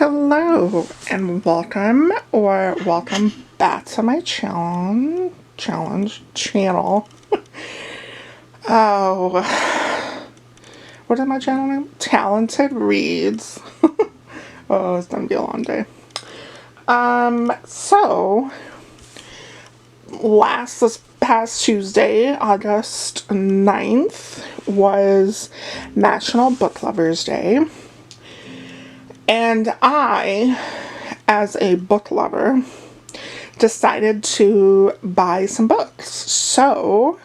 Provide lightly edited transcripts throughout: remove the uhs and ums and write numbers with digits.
Hello and welcome back to my channel. Oh, what is my channel name? Talented Reads. Oh, it's gonna be a long day. So this past Tuesday, August 9th, was National Book Lovers Day. And I, as a book lover, decided to buy some books. So,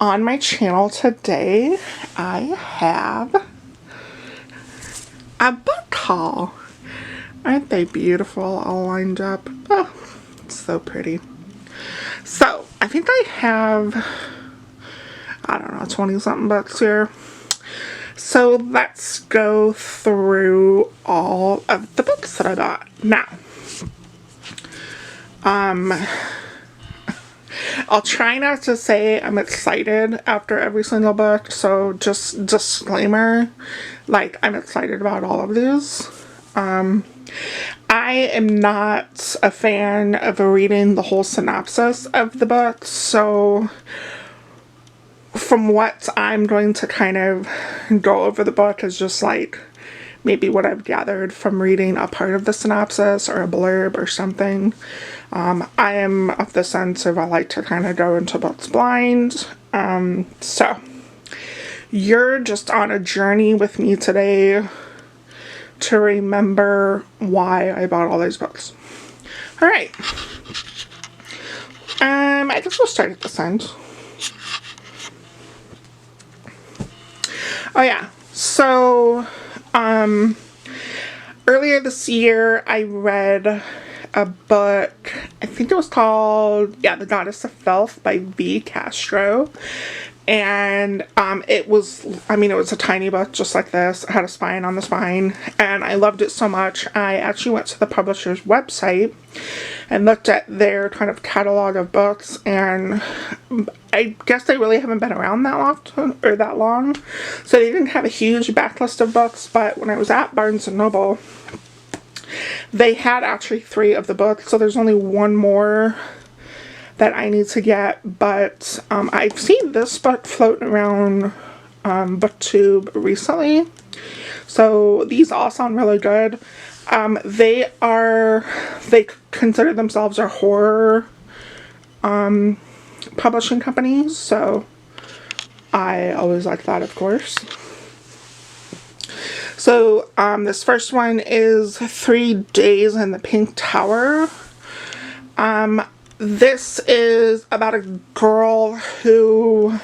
on my channel today, I have a book haul. Aren't they beautiful, all lined up? Oh, so pretty. So, I think I have, 20-something books here. So let's go through all of the books that I got. Now, I'll try not to say I'm excited after every single book, so just disclaimer, like, I'm excited about all of these. I am not a fan of reading the whole synopsis of the book, so from what I'm going to kind of go over the book is just like maybe what I've gathered from reading a part of the synopsis or a blurb or something. I am of the sense of I like to kind of go into books blind. So you're just on a journey with me today to remember why I bought all these books. All right. I guess we'll start at this end. Oh yeah, so, earlier this year I read a book, I think it was called, The Goddess of Filth by V. Castro, and, it was a tiny book just like this. It had a spine on the spine, and I loved it so much, I actually went to the publisher's website and looked at their kind of catalog of books, and I guess they really haven't been around that long, so they didn't have a huge backlist of books, but when I was at Barnes & Noble, they had actually 3 of the books, so there's only one more that I need to get, but I've seen this book floating around BookTube recently, so these all sound really good. They consider themselves a horror publishing companies, so I always like that, of course. So this first one is 3 Days in the Pink Tower. This is about a girl who,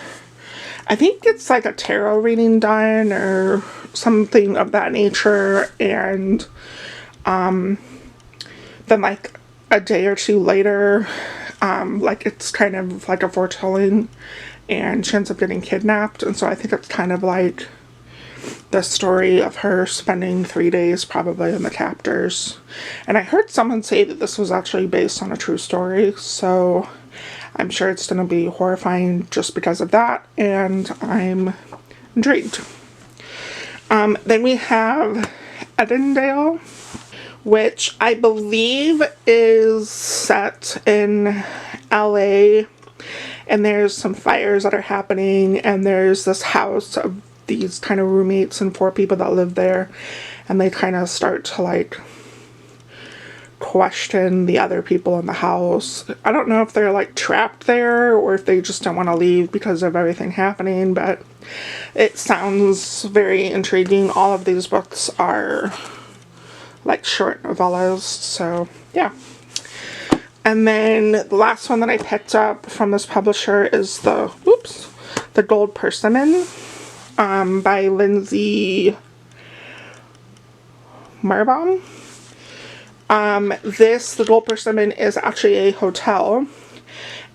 I think it's like a tarot reading done or something of that nature, and then like a day or two later, like it's kind of like a foretelling, and she ends up getting kidnapped, and so I think it's kind of like the story of her spending 3 days probably in the captors. And I heard someone say that this was actually based on a true story, so I'm sure it's going to be horrifying just because of that, and I'm intrigued. Then we have Edindale, which I believe is set in LA, and there's some fires that are happening, and there's this house of these kind of roommates and 4 people that live there, and they kind of start to like question the other people in the house. I don't know if they're like trapped there or if they just don't want to leave because of everything happening, but it sounds very intriguing. All of these books are like short novellas, so yeah. And then the last one that I picked up from this publisher is The Gold Persimmon by Lindsay Marbaum. The Gold Persimmon is actually a hotel,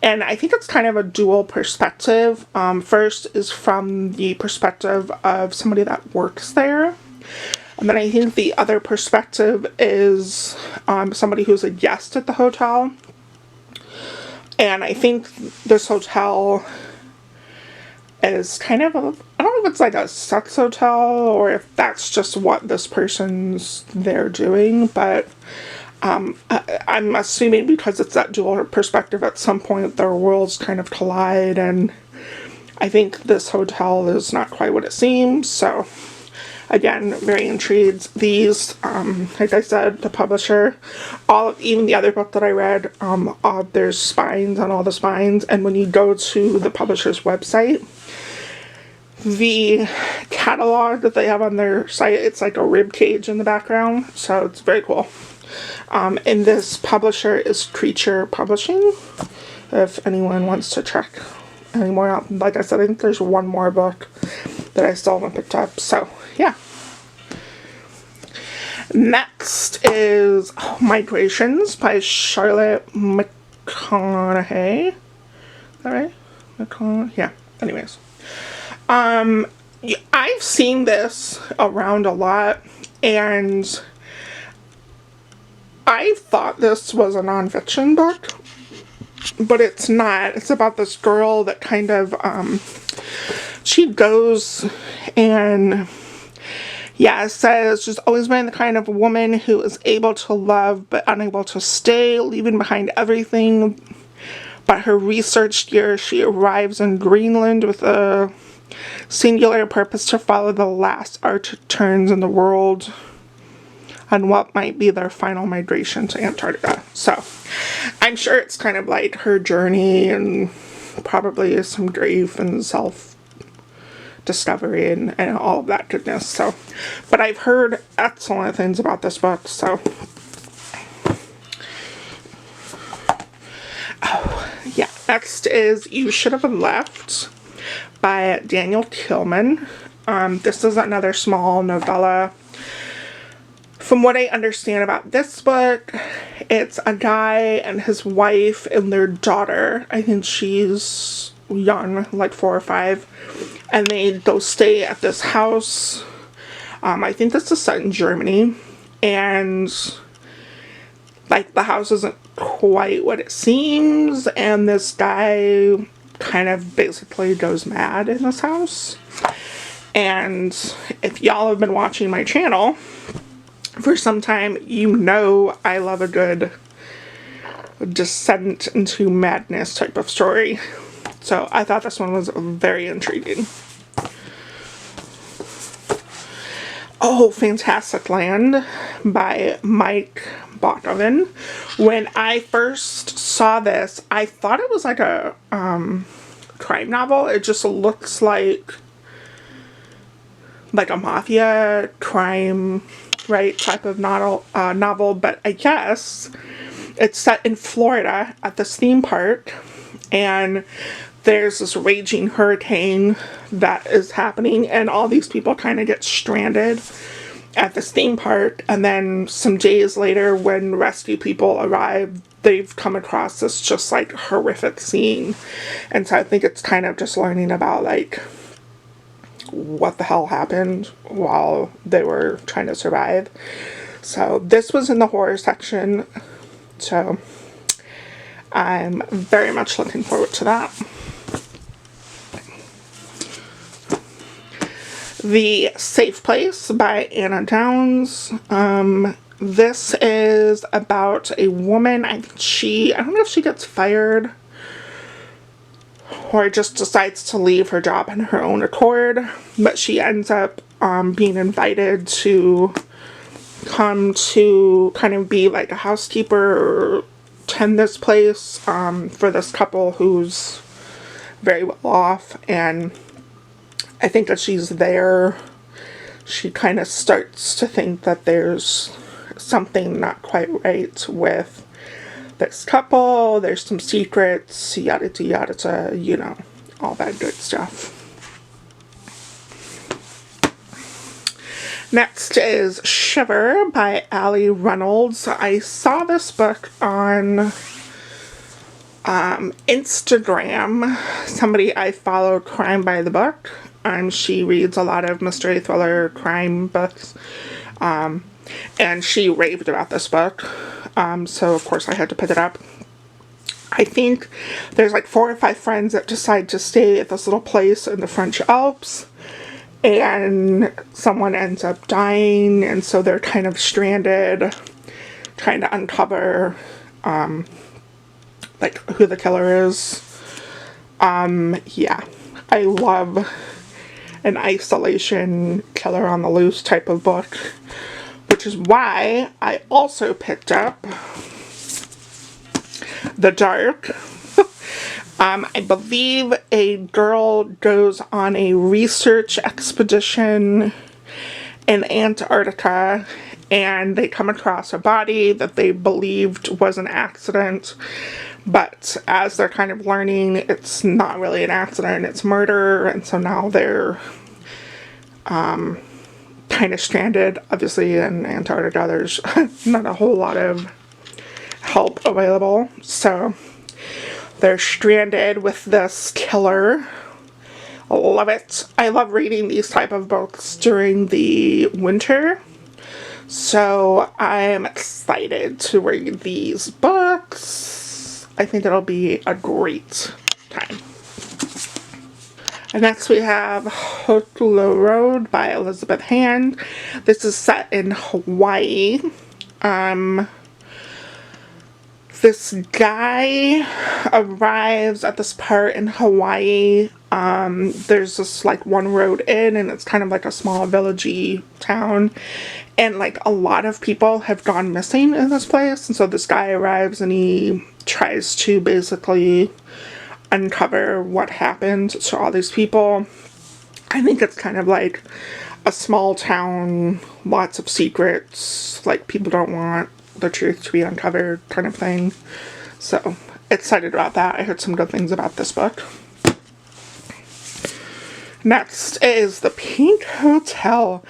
and I think it's kind of a dual perspective. First is from the perspective of somebody that works there, and then I think the other perspective is somebody who's a guest at the hotel. And I think this hotel is kind of I don't know if it's like a sex hotel or if that's just what this person's they're doing, but I'm assuming because it's that dual perspective, at some point their worlds kind of collide, and I think this hotel is not quite what it seems. So again, very intrigued. These, like I said, the publisher, even the other book that I read, there's spines on all the spines, and when you go to the publisher's website, the catalog that they have on their site, it's like a rib cage in the background, so it's very cool. And this publisher is Creature Publishing, if anyone wants to check any more out. Like I said, I think there's one more book that I still haven't picked up, so yeah. Next is Migrations by Charlotte Mcconaughey. Is that right? Yeah, anyways. I've seen this around a lot, and I thought this was a nonfiction book, but it's not. It's about this girl that kind of, she goes and, yeah, it says she's always been the kind of woman who is able to love but unable to stay, leaving behind everything but her research gear. She arrives in Greenland with a singular purpose to follow the last Arctic terns in the world on what might be their final migration to Antarctica. So I'm sure it's kind of like her journey and probably some grief and self-discovery and all of that goodness. So, but I've heard excellent things about this book, so. Oh, yeah. Next is You Should Have Left by Daniel Tillman. This is another small novella. From what I understand about this book, it's a guy and his wife and their daughter. I think she's young, like 4 or 5. And they go stay at this house. I think this is set in Germany. And like the house isn't quite what it seems. And this guy kind of basically goes mad in this house. And if y'all have been watching my channel for some time, you know I love a good descent into madness type of story. So I thought this one was very intriguing. Oh, Fantastic Land by Bachman. When I first saw this, I thought it was like a crime novel. It just looks like a mafia crime, right, type of novel, but I guess it's set in Florida at this theme park, and there's this raging hurricane that is happening, and all these people kind of get stranded at this theme park, and then some days later when rescue people arrive, they've come across this just like horrific scene. And so I think it's kind of just learning about like what the hell happened while they were trying to survive. So this was in the horror section, so I'm very much looking forward to that. The Safe Place by Anna Downs. This is about a woman. I don't know if she gets fired or just decides to leave her job on her own accord, but she ends up being invited to come to kind of be like a housekeeper or tend this place for this couple who's very well off. And I think that she's there, she kind of starts to think that there's something not quite right with this couple. There's some secrets, yada yada, you know, all that good stuff. Next is Shiver by Ali Reynolds. I saw this book on Instagram. Somebody I follow, Crime by the Book. She reads a lot of mystery, thriller, crime books. And she raved about this book. So of course I had to pick it up. I think there's like 4 or 5 friends that decide to stay at this little place in the French Alps, and someone ends up dying, and so they're kind of stranded trying to uncover like who the killer is. Yeah, I love an isolation killer on the loose type of book, which is why I also picked up The Dark. I believe a girl goes on a research expedition in Antarctica, and they come across a body that they believed was an accident, but as they're kind of learning, it's not really an accident, it's murder, and so now they're kind of stranded. Obviously in Antarctica there's not a whole lot of help available, so they're stranded with this killer. I love it. I love reading these type of books during the winter, so I'm excited to read these books. I think it'll be a great time. And next we have Hotlo Road by Elizabeth Hand. This is set in Hawaii. This guy arrives at this part in Hawaii. There's this like one road in, and it's kind of like a small villagey town, and like a lot of people have gone missing in this place, and so this guy arrives and he tries to basically uncover what happened to all these people. I think it's kind of like a small town, lots of secrets, like people don't want the truth to be uncovered kind of thing. So excited about that. I heard some good things about this book. Next is The Pink Hotel.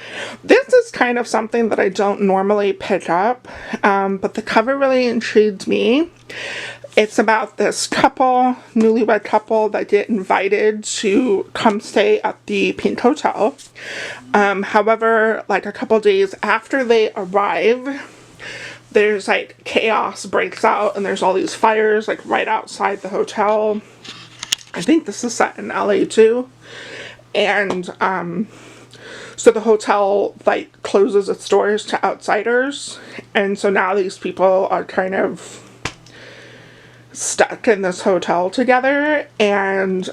This is kind of something that I don't normally pick up, but the cover really intrigued me. It's about this couple, newlywed couple, that get invited to come stay at the Pink Hotel. However, like a couple days after they arrive, there's like chaos breaks out, and there's all these fires like right outside the hotel. I think this is set in LA too. And so the hotel like closes its doors to outsiders, and so now these people are kind of stuck in this hotel together, and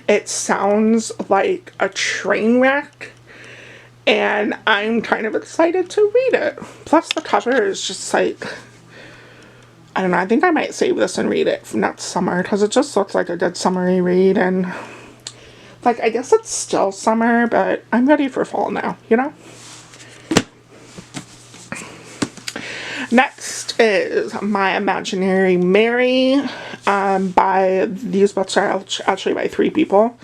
it sounds like a train wreck, and I'm kind of excited to read it. Plus the cover is just like, I don't know, I think I might save this and read it for next summer, because it just looks like a good summery read, and like, I guess it's still summer, but I'm ready for fall now, you know? Next is My Imaginary Mary, these books are actually by 3 people.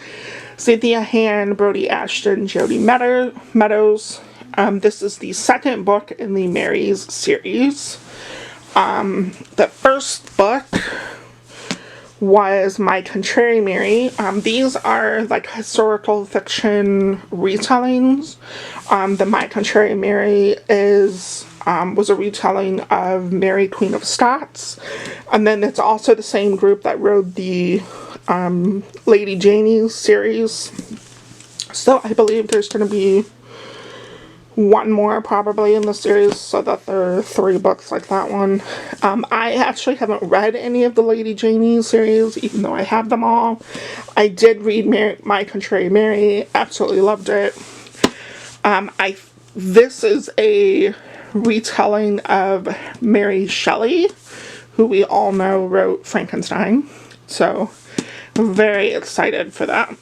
Cynthia Hand, Brody Ashton, Jody Meadows. This is the second book in the Marys series. The first book was My Contrary Mary. These are like historical fiction retellings. The My Contrary Mary was a retelling of Mary, Queen of Scots. And then it's also the same group that wrote the Lady Janie series. So I believe there's going to be one more probably in the series, so that there are 3 books like that one. I actually haven't read any of the Lady Janie series, even though I have them all. I did read My Contrary Mary, absolutely loved it. This is a retelling of Mary Shelley, who we all know wrote Frankenstein, so very excited for that.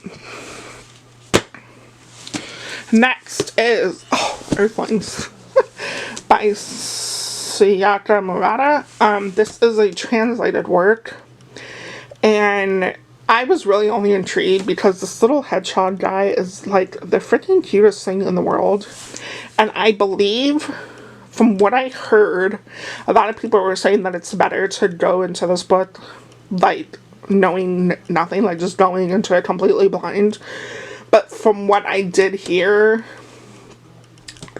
Next is Earthlings by Sayaka Murata. This is a translated work, and I was really only intrigued because this little hedgehog guy is like the freaking cutest thing in the world, and I believe, from what I heard, a lot of people were saying that it's better to go into this book like knowing nothing, like just going into it completely blind. But from what I did hear,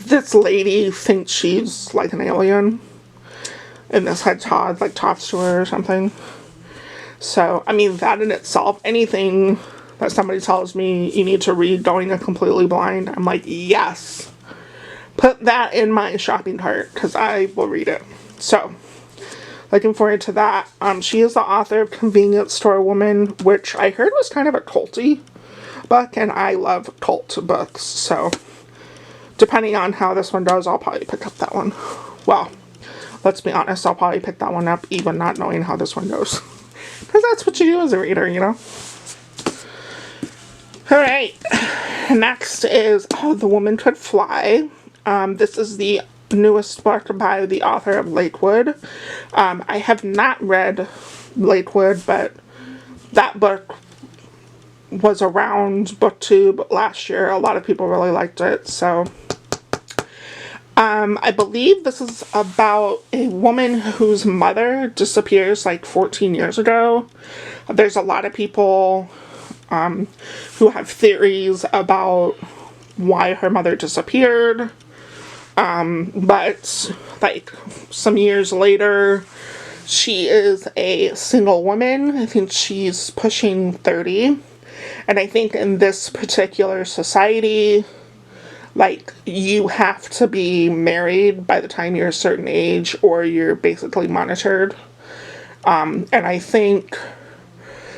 this lady thinks she's like an alien, and this hedgehog like talks to her or something. So, I mean, that in itself, anything that somebody tells me you need to read going in completely blind, I'm like, yes. Put that in my shopping cart, because I will read it. So, looking forward to that. She is the author of Convenience Store Woman, which I heard was kind of a culty book, and I love cult books. So, depending on how this one goes, I'll probably pick up that one. Well, let's be honest, I'll probably pick that one up even not knowing how this one goes. Because that's what you do as a reader, you know? Alright, next is The Woman Could Fly. This is the newest book by the author of Lakewood. I have not read Lakewood, but that book was around BookTube last year. A lot of people really liked it, so I believe this is about a woman whose mother disappears like 14 years ago. There's a lot of people who have theories about why her mother disappeared. But like some years later, she is a single woman. I think she's pushing 30. And I think in this particular society, like, you have to be married by the time you're a certain age or you're basically monitored. And I think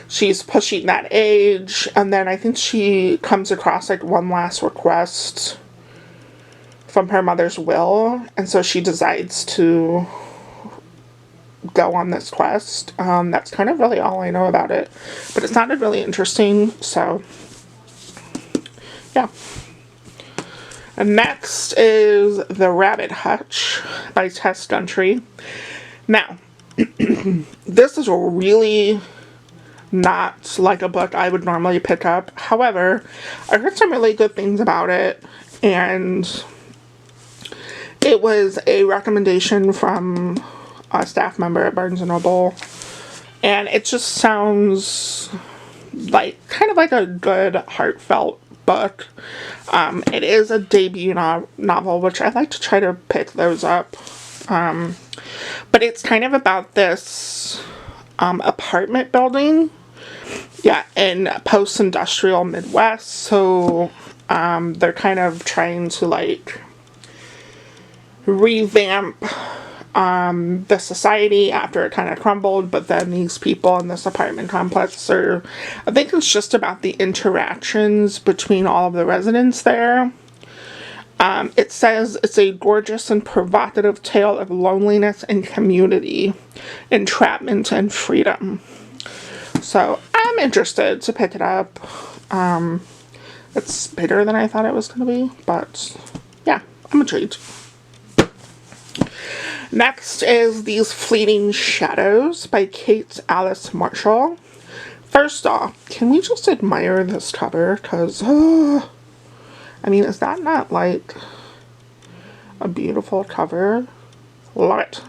she's pushing that age. And then I think she comes across like one last request from her mother's will. And so she decides to go on this quest. That's kind of really all I know about it. But it sounded really interesting. So, yeah. And next is The Rabbit Hutch by Tess Gentry. Now, this is really not like a book I would normally pick up. However, I heard some really good things about it, and it was a recommendation from a staff member at Barnes & Noble, and it just sounds like kind of like a good, heartfelt book. It is a debut novel, which I like to try to pick those up. But it's kind of about this apartment building, in post-industrial Midwest. So they're kind of trying to like revamp the society after it kind of crumbled, but then these people in this apartment complex are, I think it's just about the interactions between all of the residents there. It says it's a gorgeous and provocative tale of loneliness and community, entrapment and freedom. So I'm interested to pick it up. It's bigger than I thought it was going to be, but yeah, I'm intrigued. Next is These Fleeting Shadows by Kate Alice Marshall. First off, can we just admire this cover? Because, I mean, is that not like a beautiful cover? Love it.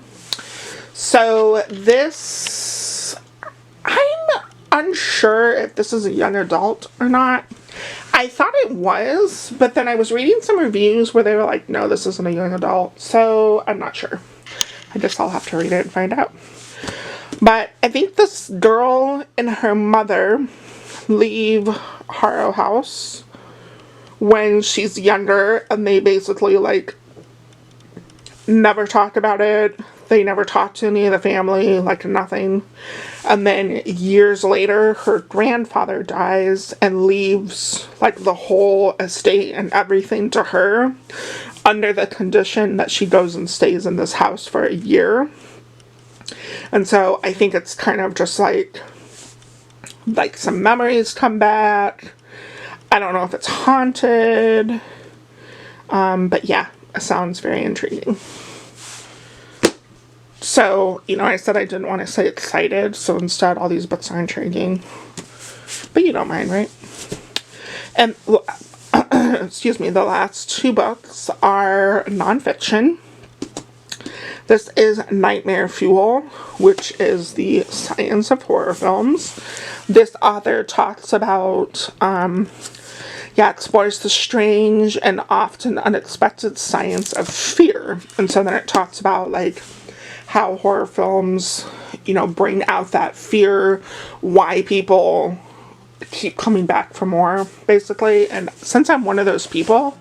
So this, I'm unsure if this is a young adult or not. I thought it was, but then I was reading some reviews where they were like, no, this isn't a young adult. So I'm not sure. I guess I'll have to read it and find out. But I think this girl and her mother leave Harrow House when she's younger, and they basically like never talk about it. They never talk to any of the family, like nothing. And then years later, her grandfather dies and leaves like the whole estate and everything to her, under the condition that she goes and stays in this house for a year. And so I think it's kind of just like some memories come back. I don't know if it's haunted. But yeah, it sounds very intriguing. So, I said I didn't want to say excited, so instead all these books are intriguing. But you don't mind, right? And, excuse me, the last two books are nonfiction. This is Nightmare Fuel, which is the science of horror films. This author talks about, explores the strange and often unexpected science of fear. And so then it talks about, like, how horror films, you know, bring out that fear, why people keep coming back for more, basically. And since I'm one of those people,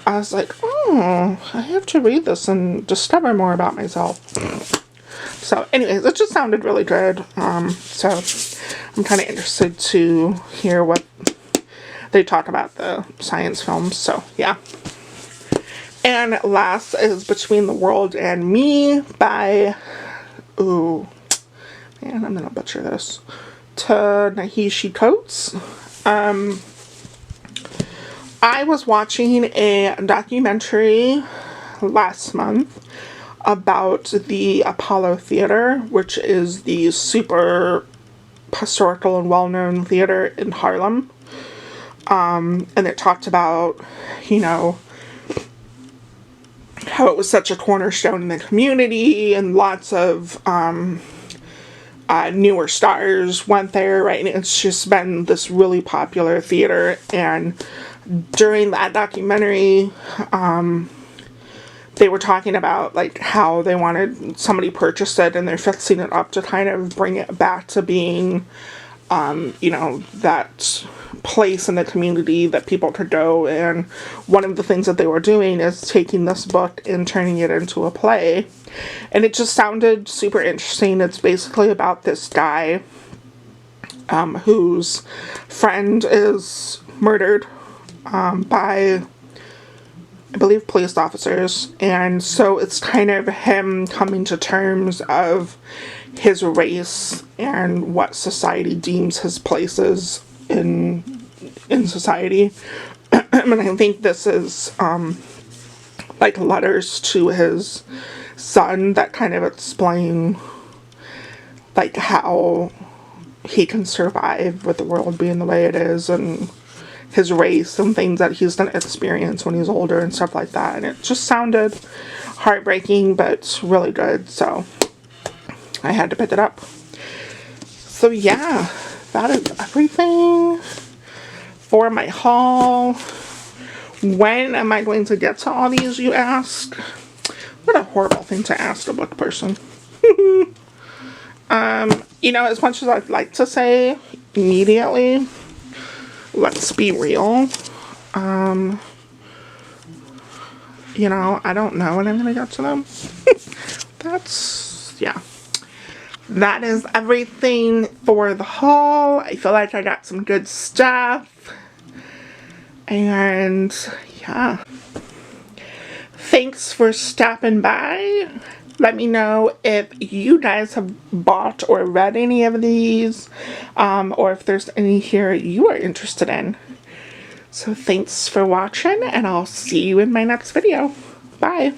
I was like, oh, I have to read this and discover more about myself. So anyways, it just sounded really good. So I'm kind of interested to hear what they talk about the science films. So yeah. And last is Between the World and Me by, ooh, man, I'm gonna butcher this, Ta-Nehisi Coates. I was watching a documentary last month about the Apollo Theater, which is the super historical and well-known theater in Harlem. And it talked about, you know, how it was such a cornerstone in the community, and lots of newer stars went there, right? And it's just been this really popular theater. And during that documentary, they were talking about like how they wanted, somebody purchased it and they're fixing it up to kind of bring it back to being, you know, that place in the community that people could go. And one of the things that they were doing is taking this book and turning it into a play. And it just sounded super interesting. It's basically about this guy whose friend is murdered by, I believe, police officers. And so it's kind of him coming to terms of his race and what society deems his places in society. And I think this is like letters to his son that kind of explain like how he can survive with the world being the way it is, and his race and things that he's going to experience when he's older and stuff like that. And it just sounded heartbreaking, but really good, so I had to pick it up. So yeah, that is everything for my haul. When am I going to get to all these, you ask? What a horrible thing to ask a book person. You know, as much as I'd like to say immediately, let's be real. You know, I don't know when I'm going to get to them. Yeah. That is everything for the haul. I feel like I got some good stuff. And yeah. Thanks for stopping by. Let me know if you guys have bought or read any of these, or if there's any here you are interested in. So thanks for watching, and I'll see you in my next video. Bye.